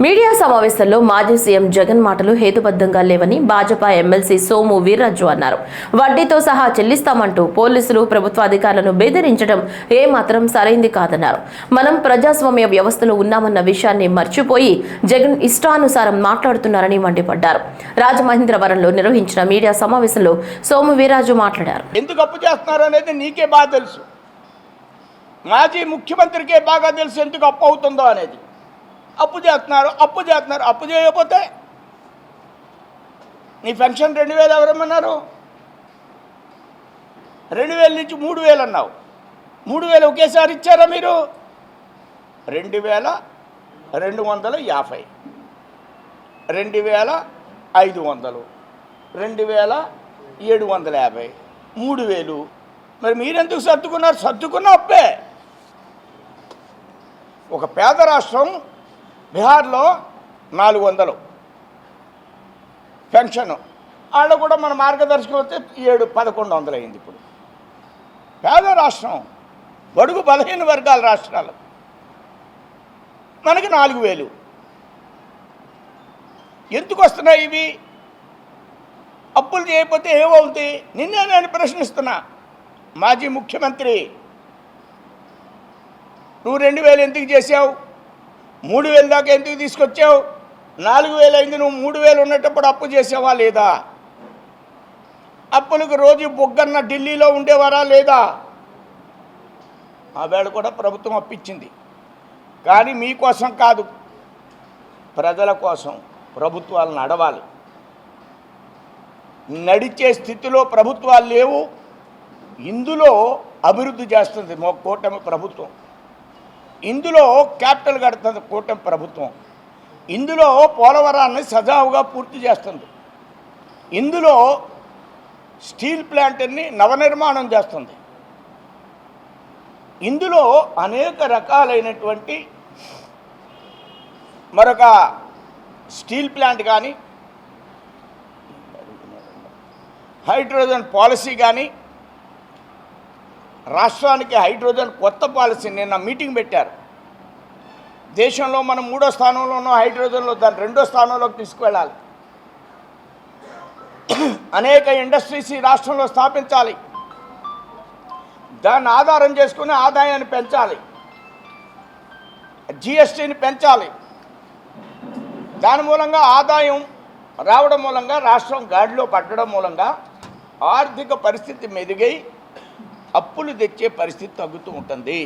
Media సమావేశంలో మాజీ CM Jagan మాటలు హేతుబద్ధంగా లేవని భాజపా ఎమ్మెల్సీ సోము వీర్రాజు అన్నారు. వడ్డీతో సహా చెల్లిస్తామంటూ పోలీసులు ప్రభుత్వాధికారులను బెదిరించడం ఏమాత్రం సరైంది కాదన్నారు. మనం ప్రజాస్వామ్య వ్యవస్థలో ఉన్నామన్న విషయాన్ని మర్చిపోయి జగన్ ఇష్టానుసారం మాట్లాడుతున్నారని మండిపడ్డారు. రాజమహేంద్రవరంలో నిర్వహించిన మీడియా సమావేశంలో సోము వీర్రాజు మాట్లాడారు. ఎందుకు అప్పు చేస్తున్నారు అనేది నీకే బాగా తెలుసు, మాజీ ముఖ్యమంత్రికే బాగా తెలుసు ఎందుకు అప్పు అవుతుందో అనేది. అప్పు చేస్తున్నారు. అప్పు చేయకపోతే నీ పెన్షన్ 2000 ఎవరమ్మన్నారు? 2000 నుంచి 3000 అన్నావు. 3000 ఒకేసారి ఇచ్చారా మీరు? 2250, 2500, 2750, 3000. మరి మీరెందుకు సర్దుకున్నారు? సర్దుకున్న అప్పే. ఒక పేద రాష్ట్రం బీహార్లో 400 పెన్షన్, ఆడ కూడా మన మార్గదర్శకం వస్తే 1100 అయింది. ఇప్పుడు పేద రాష్ట్రం, బడుగు బలహీన వర్గాల రాష్ట్రాలు, మనకి 4000. ఎందుకు వస్తున్నాయి ఇవి? అప్పులు చేయకపోతే ఏమవుతుంది? నిన్నే నేను ప్రశ్నిస్తున్నా. మాజీ ముఖ్యమంత్రి, నువ్వు 2000 ఎందుకు చేసావు? 3000 దాకా ఎందుకు తీసుకొచ్చావు? 4000 అయింది, నువ్వు 3000 ఉన్నప్పుడు అప్పు చేసావా లేదా? అప్పులకు రోజు బొగ్గన్న ఢిల్లీలో ఉండేవారా లేదా? ఆ వేళ కూడా ప్రభుత్వం అప్పించింది, కానీ మీకోసం కాదు, ప్రజల కోసం ప్రభుత్వాలు నడవాలి. నడిచే స్థితిలో ప్రభుత్వాలు లేవు. ఇందులో అభివృద్ధి చేస్తుంది కూటమి ప్రభుత్వం, ఇందులో క్యాపిటల్ కడుతుంది కూటమి ప్రభుత్వం, ఇందులో పోలవరాన్ని సజావుగా పూర్తి చేస్తుంది, ఇందులో స్టీల్ ప్లాంట్ని నవనిర్మాణం చేస్తుంది, ఇందులో అనేక రకాలైనటువంటి మరొక స్టీల్ ప్లాంట్ కానీ, హైడ్రోజన్ పాలసీ కానీ, రాష్ట్రానికి హైడ్రోజన్ కొత్త పాలసీ నిన్న మీటింగ్ పెట్టారు. దేశంలో మనం 3వ స్థానంలో ఉన్న హైడ్రోజన్లో దాన్ని 2వ స్థానంలోకి తీసుకువెళ్ళాలి. అనేక ఇండస్ట్రీస్ ఈ రాష్ట్రంలో స్థాపించాలి. దాన్ని ఆధారం చేసుకుని ఆదాయాన్ని పెంచాలి, జిఎస్టీని పెంచాలి. దాని మూలంగా ఆదాయం రావడం మూలంగా రాష్ట్రం గాడిలో పట్టడం మూలంగా ఆర్థిక పరిస్థితి మెరుగై అప్పులు తెచ్చే పరిస్థితి తగ్గుతూ ఉంటుంది.